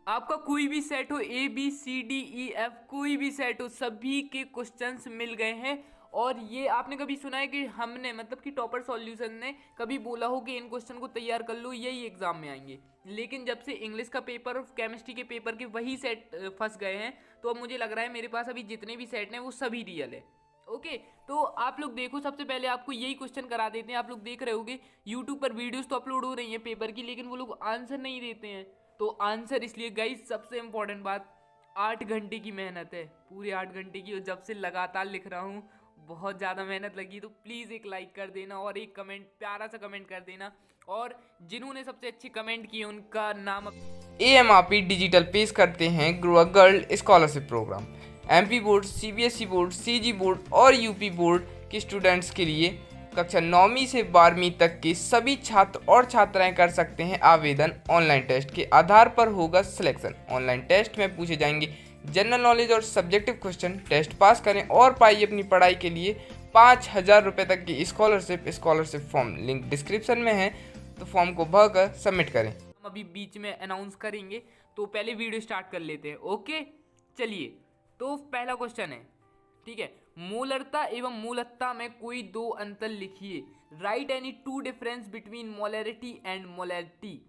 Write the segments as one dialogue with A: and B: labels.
A: आपका कोई भी सेट हो, ABCDEF कोई भी सेट हो, सभी के क्वेश्चंस मिल गए हैं। और ये आपने कभी सुना है कि हमने मतलब कि टॉपर सॉल्यूशन ने कभी बोला हो कि इन क्वेश्चन को तैयार कर लो, यही एग्जाम में आएंगे? लेकिन जब से इंग्लिश का पेपर और केमिस्ट्री के पेपर के वही सेट फंस गए हैं, तो अब मुझे लग रहा है मेरे पास अभी जितने भी सेट हैं वो सभी रियल है। ओके, तो आप लोग देखो, सबसे पहले आपको यही क्वेश्चन करा देते हैं। आप लोग देख रहे होगे यूट्यूब पर वीडियोस तो अपलोड हो रही हैं पेपर की, लेकिन वो लोग आंसर नहीं देते हैं। तो आंसर इसलिए गाइस, सबसे इंपॉर्टेंट बात, 8 घंटे की मेहनत है, पूरे 8 घंटे की। और जब से लगातार लिख रहा हूँ बहुत ज़्यादा मेहनत लगी, तो प्लीज़ एक लाइक कर देना और एक कमेंट, प्यारा सा कमेंट कर देना। और जिन्होंने सबसे अच्छी कमेंट की उनका नाम AMRP डिजिटल पेश करते हैं grow girl scholarship programme. MP board, CBSE board, CG board और UP बोर्ड के स्टूडेंट्स के लिए कक्षा 9वीं से 12वीं तक के सभी छात्र और छात्राएं कर सकते हैं आवेदन। ऑनलाइन टेस्ट के आधार पर होगा सिलेक्शन। ऑनलाइन टेस्ट में पूछे जाएंगे जनरल नॉलेज और सब्जेक्टिव क्वेश्चन। टेस्ट पास करें और पाइए अपनी पढ़ाई के लिए 5,000 रुपये तक की स्कॉलरशिप फॉर्म लिंक डिस्क्रिप्शन में है, तो फॉर्म को भरकर सबमिट करें। हम अभी बीच में अनाउंस करेंगे, तो पहले वीडियो स्टार्ट कर लेते हैं। ओके, चलिए, तो पहला क्वेश्चन है, ठीक है, मोलरता एवं मूलतता में कोई दो अंतर लिखिए। Right any two difference between molarity and molarity.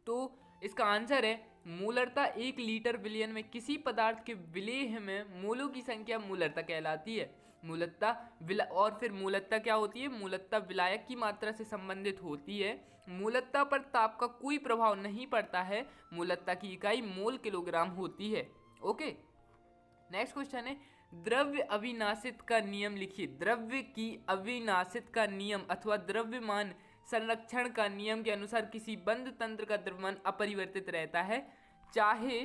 A: तो इसका आंसर है मोलरता 1 लीटर विलयन में किसी पदार्थ के विलेय में मोलों की संख्या मूलरता कहलाती है। मूलतता और फिर मूलतता क्या होती है? मूलतता विलायक की मात्रा से संबंधित होती है। मूलतता पर ताप का कोई प्रभाव नहीं पड़ता है। मूलतता की इकाई मोल किलोग्राम होती है। ओके, नेक्स्ट क्वेश्चन है, द्रव्य अविनाशित का नियम लिखिए। द्रव्य की अविनाशित का नियम अथवा द्रव्यमान संरक्षण का नियम के अनुसार किसी बंद तंत्र का द्रव्यमान अपरिवर्तित रहता है, चाहे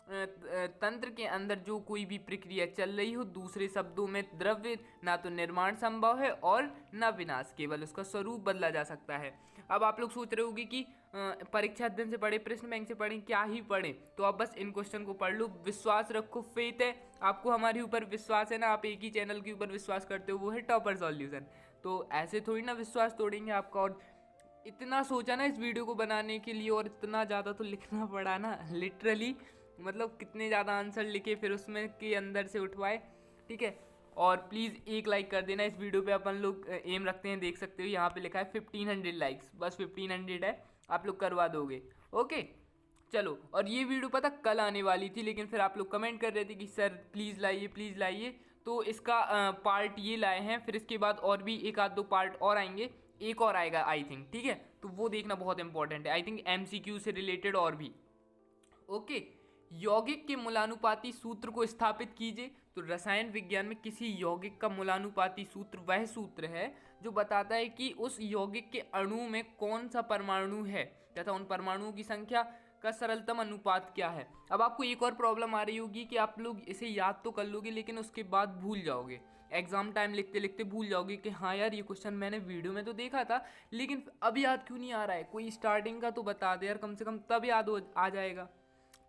A: तंत्र के अंदर जो कोई भी प्रक्रिया चल रही हो। दूसरे शब्दों में, द्रव्य ना तो निर्माण संभव है और ना विनाश, केवल उसका स्वरूप बदला जा सकता है। अब आप लोग सोच रहे होंगे कि परीक्षा अध्ययन से पढ़े, प्रश्न बैंक से पढ़ें, क्या ही पढ़ें? तो आप बस इन क्वेश्चन को पढ़ लो, विश्वास रखो, फेथ है आपको, हमारे ऊपर विश्वास है ना, आप एक ही चैनल के ऊपर विश्वास करते हो, वो है टॉपर सॉल्यूशन। तो ऐसे थोड़ी ना विश्वास तोड़ेंगे आपका। और इतना सोचा ना इस वीडियो को बनाने के लिए, और इतना ज़्यादा तो लिखना पड़ा ना, लिटरली मतलब कितने ज़्यादा आंसर लिखे, फिर उसमें के अंदर से उठवाए, ठीक है। और प्लीज़ एक लाइक कर देना इस वीडियो पे। अपन लोग एम रखते हैं, देख सकते हो यहाँ पे लिखा है 1500 लाइक्स, बस 1500 है, आप लोग करवा दोगे। ओके, चलो। और ये वीडियो पता कल आने वाली थी, लेकिन फिर आप लोग कमेंट कर रहे थे कि सर प्लीज़ लाइए, प्लीज़ लाइए, तो इसका पार्ट ये लाए हैं। फिर इसके बाद और भी एक आध दो पार्ट और आएंगे, एक और आएगा आई थिंक, ठीक है। तो वो देखना बहुत इंपॉर्टेंट है, आई थिंक MCQ से रिलेटेड और भी। ओके, यौगिक के मूलानुपाती सूत्र को स्थापित कीजिए। तो रसायन विज्ञान में किसी यौगिक का मूलानुपाती सूत्र वह सूत्र है जो बताता है कि उस यौगिक के अणु में कौन सा परमाणु है तथा उन परमाणुओं की संख्या का सरलतम अनुपात क्या है। अब आपको एक और प्रॉब्लम आ रही होगी कि आप लोग इसे याद तो कर लोगे, लेकिन उसके बाद भूल जाओगे। एग्जाम टाइम लिखते लिखते भूल जाओगे कि हाँ यार ये क्वेश्चन मैंने वीडियो में तो देखा था, लेकिन अब याद क्यों नहीं आ रहा है। कोई स्टार्टिंग का तो बता दे यार कम से कम, तब याद आ जाएगा।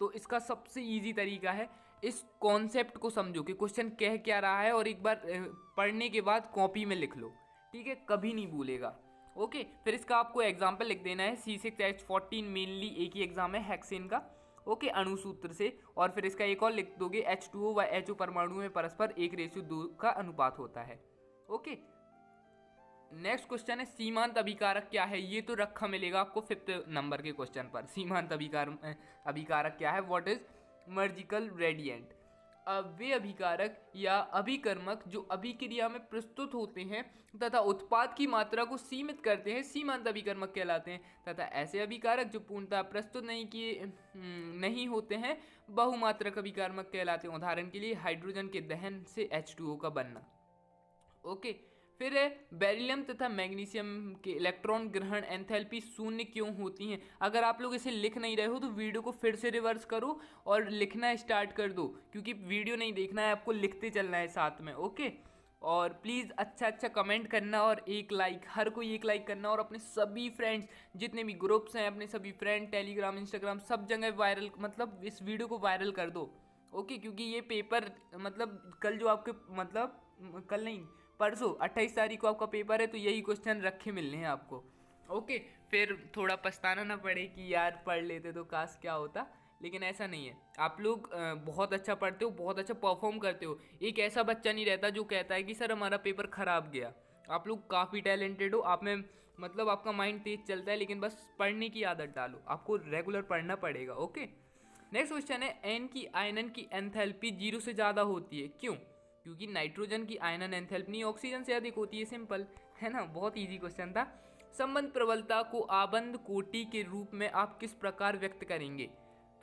A: तो इसका सबसे इजी तरीका है, इस कॉन्सेप्ट को समझो कि क्वेश्चन कह क्या रहा है, और एक बार पढ़ने के बाद कॉपी में लिख लो, ठीक है, कभी नहीं भूलेगा। ओके, फिर इसका आपको एग्जाम्पल लिख देना है C6H14, मेनली एक ही एग्जाम है हेक्सेन का। ओके, अणु सूत्र से। और फिर इसका एक और लिख दोगे, H2O व HO परमाणु में परस्पर 1:2 का अनुपात होता है। ओके, नेक्स्ट क्वेश्चन है, सीमांत अभिकारक क्या है? ये तो रखा मिलेगा आपको 5th नंबर के क्वेश्चन पर। सीमांत अभिकारक क्या है? व्हाट इज मर्जिकल रेडिएंट? वे अभिकारक या अभिकर्मक जो अभिक्रिया में प्रस्तुत होते हैं तथा उत्पाद की मात्रा को सीमित करते हैं, सीमांत अभिकर्मक कहलाते हैं। तथा ऐसे अभिकारक जो पूर्णतः प्रस्तुत नहीं होते हैं, बहुमात्रक अभिकर्मक कहलाते हैं। उदाहरण के लिए हाइड्रोजन के दहन से H2O का बनना। ओके, फिर है बेरिलियम तथा मैग्नीशियम के इलेक्ट्रॉन ग्रहण एंथैल्पी शून्य क्यों होती हैं? अगर आप लोग इसे लिख नहीं रहे हो तो वीडियो को फिर से रिवर्स करो और लिखना स्टार्ट कर दो, क्योंकि वीडियो नहीं देखना है आपको, लिखते चलना है साथ में। ओके, और प्लीज़ अच्छा कमेंट करना और एक लाइक, हर कोई एक लाइक करना। और अपने सभी फ्रेंड्स, जितने भी ग्रुप्स हैं, अपने सभी फ्रेंड टेलीग्राम, इंस्टाग्राम, सब जगह वायरल, मतलब इस वीडियो को वायरल कर दो। ओके, क्योंकि ये पेपर मतलब कल जो आपके, मतलब कल नहीं, परसों 28 तारीख को आपका पेपर है, तो यही क्वेश्चन रखे मिलने हैं आपको। ओके, फिर थोड़ा पछताना ना पड़े कि यार पढ़ लेते तो काश क्या होता, लेकिन ऐसा नहीं है। आप लोग बहुत अच्छा पढ़ते हो, बहुत अच्छा परफॉर्म करते हो। एक ऐसा बच्चा नहीं रहता जो कहता है कि सर हमारा पेपर खराब गया। आप लोग काफ़ी टैलेंटेड हो, आप में मतलब आपका माइंड तेज चलता है, लेकिन बस पढ़ने की आदत डालो, आपको रेगुलर पढ़ना पड़ेगा। ओके, नेक्स्ट क्वेश्चन है, एन की आयनन की एंथैल्पी 0 से ज़्यादा होती है, क्यों? क्योंकि नाइट्रोजन की आयनन एंथैल्पी ऑक्सीजन से अधिक होती है, सिंपल है ना, बहुत इजी क्वेश्चन था। संबंध प्रबलता को आबंध कोटि के रूप में आप किस प्रकार व्यक्त करेंगे?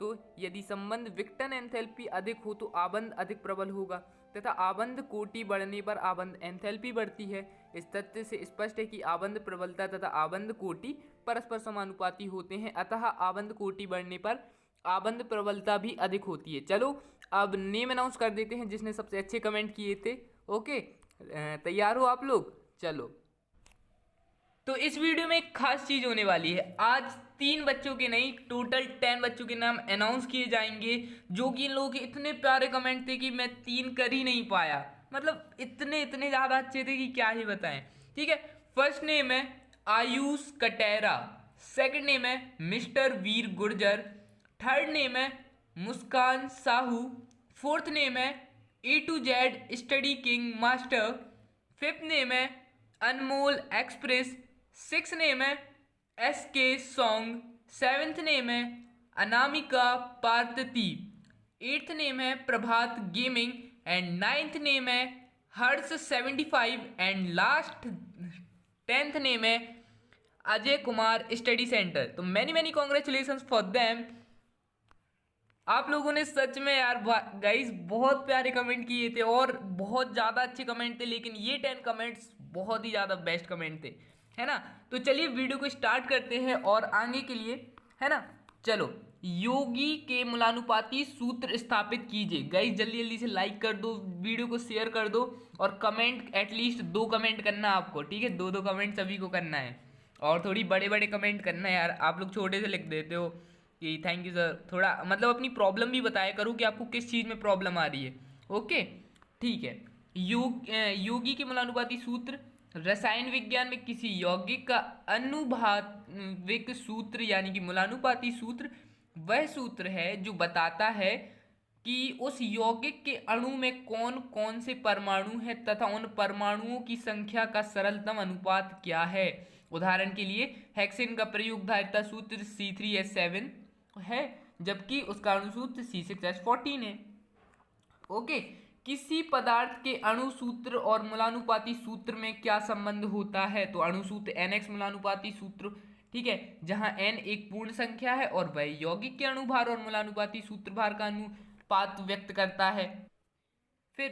A: तो यदि संबंध विघटन एंथैल्पी अधिक हो तो आबंध अधिक प्रबल होगा, तथा आबंध कोटि बढ़ने पर आबंध एंथैल्पी बढ़ती है। इस तथ्य से स्पष्ट है कि आबंध प्रबलता तथा आबंध कोटि परस्पर समानुपाती होते हैं, अतः आबंध कोटि बढ़ने पर आबंध प्रबलता भी अधिक होती है। चलो अब नेम अनाउंस कर देते हैं जिसने सबसे अच्छे कमेंट किए थे। ओके, तैयार हो आप लोग? चलो, तो इस वीडियो में एक खास चीज होने वाली है। आज 3 बच्चों के नहीं, टोटल 10 बच्चों के नाम अनाउंस किए जाएंगे, जो कि इन लोगों के इतने प्यारे कमेंट थे कि मैं 3 कर ही नहीं पाया। मतलब इतने इतने ज्यादा अच्छे थे कि क्या ही बताएं। ठीक है, फर्स्ट नेम है आयुष कटेरा, सेकंड नेम है मिस्टर वीर गुर्जर, थर्ड नेम है मुस्कान साहू, फोर्थ नेम है A to Z study king master, fifth name है अनमोल एक्सप्रेस, सिक्स नेम है SK सॉन्ग, सेवेंथ नेम है अनामिका पार्थती, एट्थ नेम है प्रभात गेमिंग एंड नाइन्थ नेम है हर्ष 75 एंड लास्ट 10th नेम है Ajay Kumar study centre. तो many many congratulation for them. आप लोगों ने सच में यार गाइस बहुत प्यारे कमेंट किए थे और बहुत ज़्यादा अच्छे कमेंट थे, लेकिन ये 10 कमेंट्स बहुत ही ज़्यादा बेस्ट कमेंट थे, है ना। तो चलिए वीडियो को स्टार्ट करते हैं और आगे के लिए, है ना। चलो, योगी के मूलानुपाती सूत्र स्थापित कीजिए। गाइस जल्दी जल्दी से लाइक कर दो, वीडियो को शेयर कर दो और कमेंट एटलीस्ट 2 कमेंट करना आपको, ठीक है। 2 कमेंट सभी को करना है और थोड़ी बड़े बड़े कमेंट करना है यार। आप लोग छोटे से लिख देते हो कि थैंक यू सर, थोड़ा मतलब अपनी प्रॉब्लम भी बताया करो कि आपको किस चीज़ में प्रॉब्लम आ रही है। ओके, ठीक है। योगी के मूलानुपाती सूत्र, रसायन विज्ञान में किसी यौगिक का अनुभाविक सूत्र यानी कि मूलानुपाती सूत्र वह सूत्र है जो बताता है कि उस यौगिक के अणु में कौन कौन से परमाणु हैं तथा उन परमाणुओं की संख्या का सरलतम अनुपात क्या है। उदाहरण के लिए हेक्सेन का प्रयोग धारिता सूत्र C3H7 है, जबकि उसका अणुसूत्र C6H14 है। ओके, किसी पदार्थ के अणु सूत्र और मूलानुपाती सूत्र में क्या संबंध होता है? तो अणु सूत्र NX मूलानुपाती सूत्र, ठीक है, जहां n एक पूर्ण संख्या है और वह यौगिक के अणुभार और मूलानुपाती सूत्र भार का अनुपात व्यक्त करता है। फिर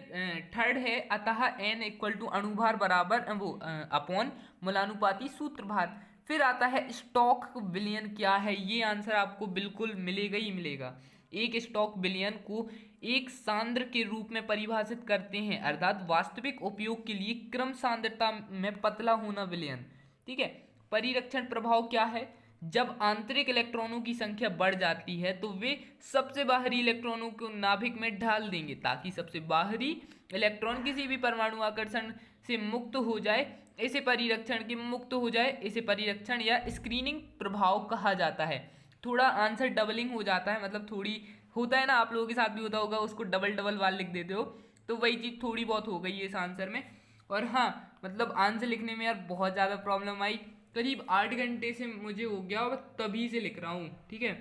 A: थर्ड है अतः n इक्वल टू अणुभार बराबर वो अपॉन मूलानुपाती सूत्र भार। फिर आता है स्टॉक विलयन क्या है? ये आंसर आपको बिल्कुल मिलेगा ही मिलेगा। एक स्टॉक विलयन को एक सांद्र के रूप में परिभाषित करते हैं, अर्थात वास्तविक उपयोग के लिए क्रम सांद्रता में पतला होना विलयन, ठीक है। परिरक्षण प्रभाव क्या है? जब आंतरिक इलेक्ट्रॉनों की संख्या बढ़ जाती है तो वे सबसे बाहरी इलेक्ट्रॉनों को नाभिक में ढाल देंगे ताकि सबसे बाहरी इलेक्ट्रॉन किसी भी परमाणु आकर्षण से मुक्त हो जाए। इसे परिरक्षण के मुक्त हो जाए, इसे परिरक्षण या स्क्रीनिंग प्रभाव कहा जाता है। थोड़ा आंसर डबलिंग हो जाता है, मतलब थोड़ी होता है ना, आप लोगों के साथ भी होता होगा, उसको डबल डबल वाल लिख देते हो, तो वही चीज़ थोड़ी बहुत हो गई है इस आंसर में। और हाँ, मतलब आंसर लिखने में यार बहुत ज़्यादा प्रॉब्लम आई, करीब 8 घंटे से मुझे हो गया और तभी से लिख रहा हूँ, ठीक है।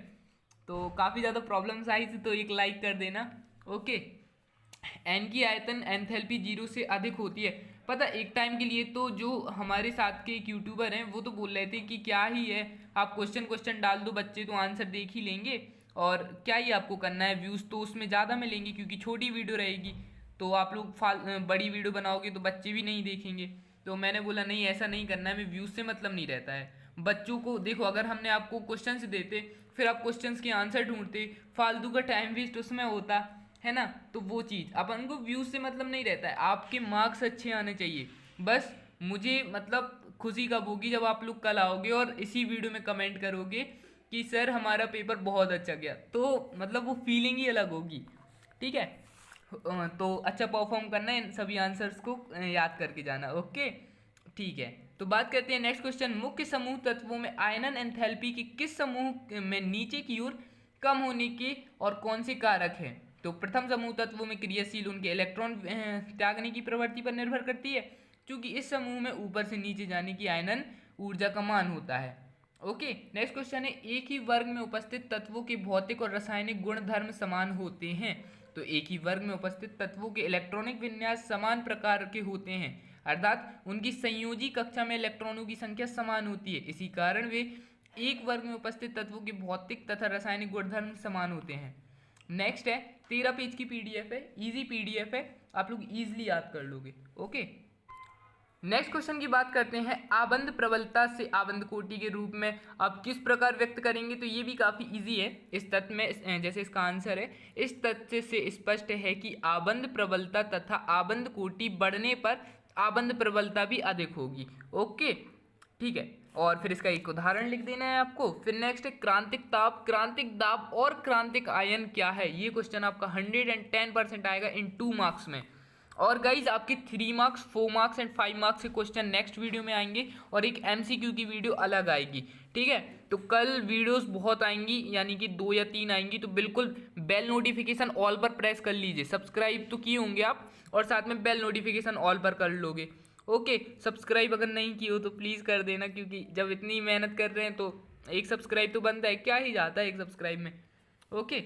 A: तो काफ़ी ज़्यादा प्रॉब्लम्स आई थी, तो एक लाइक कर देना। ओके, एन की आयतन एंथैल्पी 0 से अधिक होती है। पता एक टाइम के लिए तो जो हमारे साथ के एक यूट्यूबर हैं वो तो बोल रहे थे कि क्या ही है, आप क्वेश्चन डाल दो, बच्चे तो आंसर देख ही लेंगे और क्या ही आपको करना है, व्यूज़ तो उसमें ज़्यादा मिलेंगे क्योंकि छोटी वीडियो रहेगी। तो आप लोग बड़ी वीडियो बनाओगे तो बच्चे भी नहीं देखेंगे। तो मैंने बोला नहीं, ऐसा नहीं करना है, मैं व्यूज़ से मतलब नहीं रहता है। बच्चों को देखो, अगर हमने आपको क्वेश्चंस देते फिर आप क्वेश्चंस के आंसर ढूंढते, फालतू का टाइम वेस्ट उसमें होता है ना। तो वो चीज़ अपन को व्यूज़ से मतलब नहीं रहता है, आपके मार्क्स अच्छे आने चाहिए। बस मुझे मतलब खुशी कब होगी जब आप लोग कल आओगे और इसी वीडियो में कमेंट करोगे कि सर हमारा पेपर बहुत अच्छा गया, तो मतलब वो फीलिंग ही अलग होगी, ठीक है। तो अच्छा परफॉर्म करना है, इन सभी आंसर्स को याद करके जाना। ओके, ठीक है। तो बात करते हैं नेक्स्ट क्वेश्चन, मुख्य समूह तत्वों में आयनन एंथैल्पी की किस समूह में नीचे की ओर कम होने के और कौन से कारक हैं? तो प्रथम समूह तत्वों में क्रियाशील उनके इलेक्ट्रॉन त्यागने की प्रवृत्ति पर निर्भर करती है, क्योंकि इस समूह में ऊपर से नीचे जाने की आयनन ऊर्जा का मान होता है। ओके, नेक्स्ट क्वेश्चन है, एक ही वर्ग में उपस्थित तत्वों के भौतिक और रासायनिक गुणधर्म समान होते हैं। तो एक ही वर्ग में उपस्थित तत्वों के इलेक्ट्रॉनिक विन्यास समान प्रकार के होते हैं, अर्थात उनकी संयोजी कक्षा में इलेक्ट्रॉनों की संख्या समान होती है। इसी कारण वे एक वर्ग में उपस्थित तत्वों के भौतिक तथा रासायनिक गुणधर्म समान होते हैं। नेक्स्ट है 13 पेज की पीडीएफ है, इजी पीडीएफ है, आप लोग इजीली याद कर लोगे। ओके, नेक्स्ट क्वेश्चन की बात करते हैं, आबंध प्रबलता से आबंध कोटि के रूप में आप किस प्रकार व्यक्त करेंगे? तो ये भी काफ़ी इजी है। इस तथ्य में जैसे इसका आंसर है, इस तथ्य से स्पष्ट है कि आबंध प्रबलता तथा आबंध कोटि बढ़ने पर आबंध प्रबलता भी अधिक होगी। ओके, ठीक है, और फिर इसका एक उदाहरण लिख देना है आपको। फिर नेक्स्ट है क्रांतिक ताप, क्रांतिक दाब और क्रांतिक आयन क्या है? ये क्वेश्चन आपका 110% आएगा इन 2 मार्क्स में। और गाइज आपके 3 मार्क्स, 4 मार्क्स एंड 5 मार्क्स के क्वेश्चन नेक्स्ट वीडियो में आएंगे और एक एमसीक्यू की वीडियो अलग आएगी। ठीक है, तो कल वीडियोस बहुत आएंगी, यानी कि 2 या 3 आएंगी, तो बिल्कुल बेल नोटिफिकेशन ऑल पर प्रेस कर लीजिए। सब्सक्राइब तो किए होंगे आप, और साथ में बेल नोटिफिकेशन ऑल पर कर लोगे। ओके, सब्सक्राइब अगर नहीं किए हो तो प्लीज़ कर देना, क्योंकि जब इतनी मेहनत कर रहे हैं तो एक सब्सक्राइब तो बनता है, क्या ही जाता है एक सब्सक्राइब में। ओके,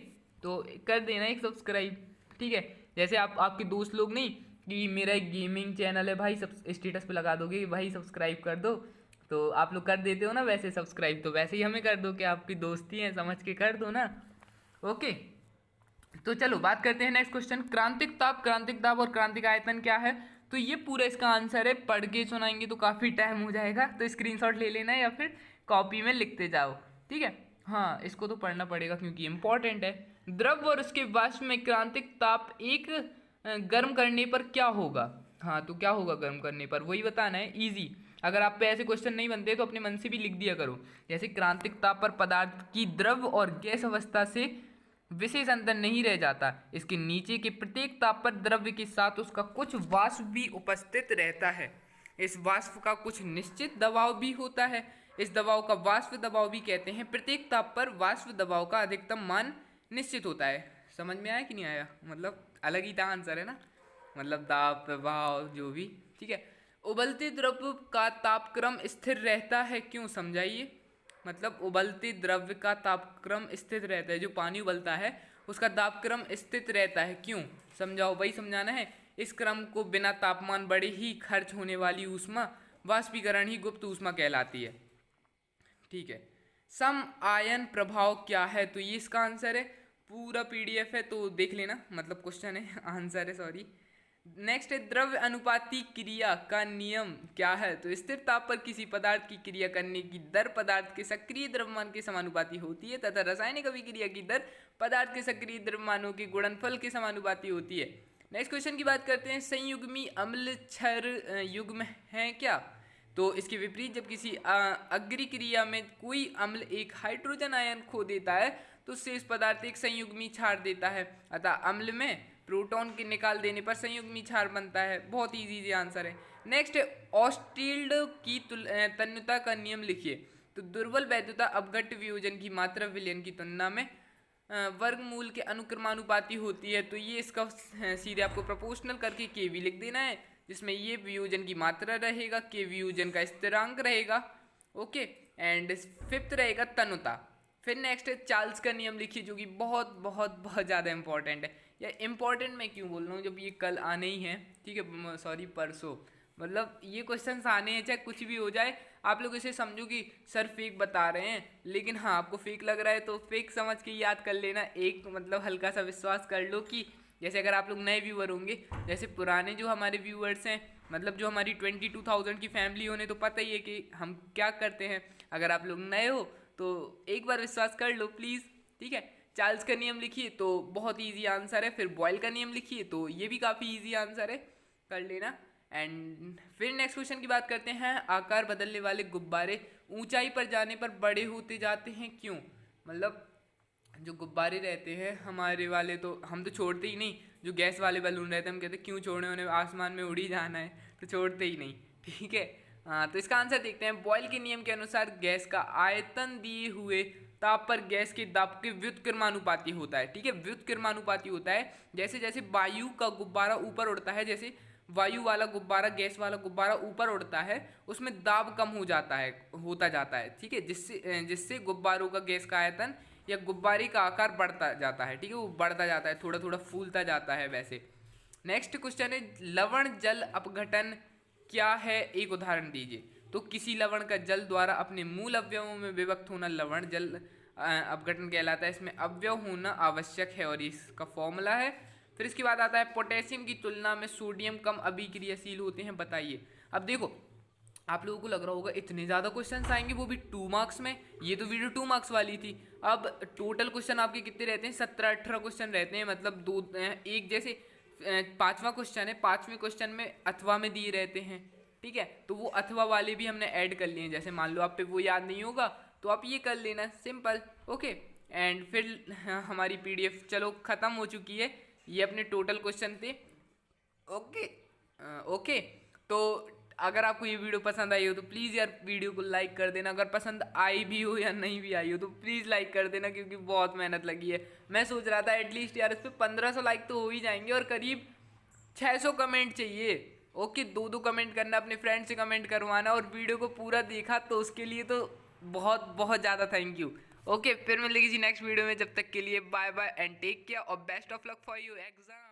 A: तो कर देना एक सब्सक्राइब। ठीक है, जैसे आपके दोस्त लोग नहीं कि मेरा एक गेमिंग चैनल है भाई, सब स्टेटस पे लगा दोगे कि भाई सब्सक्राइब कर दो, तो आप लोग कर देते हो ना वैसे सब्सक्राइब, तो वैसे ही हमें कर दो कि आपकी दोस्ती है, समझ के कर दो ना। ओके, तो चलो बात करते हैं नेक्स्ट क्वेश्चन, क्रांतिक ताप, क्रांतिक दाब और क्रांतिक आयतन क्या है? तो ये पूरा इसका आंसर है, पढ़ के सुनाएंगे तो काफ़ी टाइम हो जाएगा, तो स्क्रीनशॉट ले लेना है या फिर कॉपी में लिखते जाओ। ठीक है, हाँ इसको तो पढ़ना पड़ेगा क्योंकि इंपॉर्टेंट है। द्रव और उसके वाष्प में क्रांतिक ताप एक गर्म करने पर क्या होगा? हाँ, तो क्या होगा गर्म करने पर, वही बताना है, इजी। अगर आप पे ऐसे क्वेश्चन नहीं बनते तो अपने मन से भी लिख दिया करो। जैसे क्रांतिक ताप पर पदार्थ की द्रव और गैस अवस्था से विशेष अंतर नहीं रह जाता, इसके नीचे के प्रत्येक ताप पर द्रव्य के साथ उसका कुछ वाष्प भी उपस्थित रहता है। इस वाष्प का कुछ निश्चित दबाव भी होता है, इस दबाव का वाष्प दबाव भी कहते हैं। प्रत्येक ताप पर वाष्प दबाव का अधिकतम मान निश्चित होता है। समझ में आया कि नहीं आया? मतलब अलग ही था आंसर है ना, मतलब दाब प्रभाव जो भी। ठीक है, उबलते द्रव्य का तापक्रम स्थिर रहता है, क्यों? समझाइए। मतलब उबलते द्रव्य का तापक्रम स्थिर रहता है, जो पानी उबलता है उसका तापक्रम स्थिर रहता है, क्यों? समझाओ, वही समझाना है। इस क्रम को बिना तापमान बढ़े ही खर्च होने वाली ऊष्मा वाष्पीकरण ही गुप्त ऊष्मा कहलाती है। ठीक है, सम आयन प्रभाव क्या है? तो ये इसका आंसर है, पूरा पीडीएफ है तो देख लेना, मतलब क्वेश्चन है, आंसर है, सॉरी। नेक्स्ट है द्रव्य अनुपाती क्रिया का नियम क्या है? तो स्थिर ताप पर किसी पदार्थ की क्रिया करने की दर पदार्थ के सक्रिय द्रव्यमान के समानुपाती होती है, तथा रासायनिक अभिक्रिया की दर पदार्थ के सक्रिय द्रव्यमानों के गुणनफल के समानुपाती होती है। नेक्स्ट क्वेश्चन की बात करते हैं, संयुग्मी अम्ल क्षार युग्म है क्या? तो इसके विपरीत जब किसी अग्रि क्रिया में कोई अम्ल एक हाइड्रोजन आयन खो देता है तो शेष पदार्थ एक संयुग्मी क्षार देता है, अतः अम्ल में प्रोटॉन के निकाल देने पर संयुग्मी क्षार बनता है। बहुत इजी आंसर है। नेक्स्ट है ऑस्टिल्ड की तन्यता का नियम लिखिए। तो दुर्बल वैद्युता अपघट्य वियोजन की मात्रा विलयन की तुलना में वर्गमूल के अनुक्रमानुपाती होती है, तो ये इसका सीधे आपको प्रोपोर्शनल करके केवी लिख देना है, जिसमें ये वियोजन की मात्रा रहेगा, के वियोजन का स्थिरांक रहेगा। ओके, एंड फिफ्थ रहेगा तनुता। फिर नेक्स्ट है चार्ल्स का नियम लिखिए, जो कि बहुत बहुत बहुत ज़्यादा इंपॉर्टेंट है। या इंपॉर्टेंट मैं क्यों बोल रहा हूँ, जब ये कल आने ही हैं, ठीक है, सॉरी परसों, मतलब ये क्वेश्चंस आने हैं, चाहे कुछ भी हो जाए, आप लोग इसे समझो कि सर फेक बता रहे हैं, लेकिन हाँ आपको फेक लग रहा है तो फेक समझ के याद कर लेना। एक मतलब हल्का सा विश्वास कर लो कि जैसे अगर आप लोग नए व्यूअर होंगे, जैसे पुराने जो हमारे व्यूअर्स हैं, मतलब जो हमारी 22,000 की फैमिली होने, तो पता ही है कि हम क्या करते हैं। अगर आप लोग नए हो तो एक बार विश्वास कर लो प्लीज़, ठीक है। चार्ल्स का नियम लिखिए तो बहुत इजी आंसर है। फिर बॉयल का नियम लिखिए तो ये भी काफ़ी इजी आंसर है, कर लेना। एंड फिर नेक्स्ट क्वेश्चन की बात करते हैं, आकार बदलने वाले गुब्बारे ऊंचाई पर जाने पर बड़े होते जाते हैं, क्यों? मतलब जो गुब्बारे रहते हैं हमारे वाले, तो हम तो छोड़ते ही नहीं। जो गैस वाले बैलून रहते हैं हम कहते हैं क्यों छोड़े, उन्हें आसमान में उड़ ही जाना है, तो छोड़ते ही नहीं, ठीक है। हाँ, तो इसका आंसर देखते हैं। बॉयल के नियम के अनुसार गैस का आयतन दिए हुए ताप पर गैस के दाब के व्युत्क्रमानुपाती होता है। ठीक है, व्युत्क्रमानुपाती होता है। जैसे जैसे वायु का गुब्बारा ऊपर उड़ता है, जैसे वायु वाला गुब्बारा, गैस वाला गुब्बारा ऊपर उड़ता है, उसमें दाब कम हो जाता है, होता जाता है। ठीक है, जिससे जिससे गुब्बारों का गैस का आयतन या गुब्बारे का आकार बढ़ता जाता है। ठीक है, वो बढ़ता जाता है, थोड़ा थोड़ा फूलता जाता है वैसे। नेक्स्ट क्वेश्चन है लवण जल अपघटन क्या है, एक उदाहरण दीजिए। तो किसी लवण का जल द्वारा अपने मूल अवयवों में विभक्त होना लवण जल अपघटन कहलाता है। इसमें अवयव होना आवश्यक है और इसका फॉर्मूला है। फिर इसके बाद आता है पोटेशियम की तुलना में सोडियम कम अभिक्रियाशील होते हैं, बताइए। अब देखो, आप लोगों को लग रहा होगा इतने ज़्यादा क्वेश्चंस आएंगे, वो भी 2 मार्क्स में। ये तो वीडियो 2 मार्क्स वाली थी। अब टोटल क्वेश्चन आपके कितने रहते हैं, 17-18 क्वेश्चन रहते हैं। मतलब दो एक जैसे 5वां क्वेश्चन है, 5वें क्वेश्चन में अथवा में दिए रहते हैं। ठीक है, तो वो अथवा वाले भी हमने ऐड कर लिए हैं। जैसे मान लो आप पे वो याद नहीं होगा तो आप ये कर लेना, सिंपल। ओके, एंड फिर हमारी पीडीएफ चलो ख़त्म हो चुकी है। ये अपने टोटल क्वेश्चन थे। ओके ओके, तो अगर आपको ये वीडियो पसंद आई हो तो प्लीज़ यार वीडियो को लाइक कर देना। अगर पसंद आई भी हो या नहीं भी आई हो तो प्लीज़ लाइक कर देना, क्योंकि बहुत मेहनत लगी है। मैं सोच रहा था एटलीस्ट यार इस पर 1500 लाइक तो हो ही जाएंगे और करीब 600 कमेंट चाहिए। ओके, 2-2 कमेंट करना, अपने फ्रेंड से कमेंट करवाना, और वीडियो को पूरा देखा तो उसके लिए तो बहुत बहुत ज़्यादा थैंक यू। ओके, फिर मिलेगी जी नेक्स्ट वीडियो में। जब तक के लिए bye bye and take care और best of luck for you exam.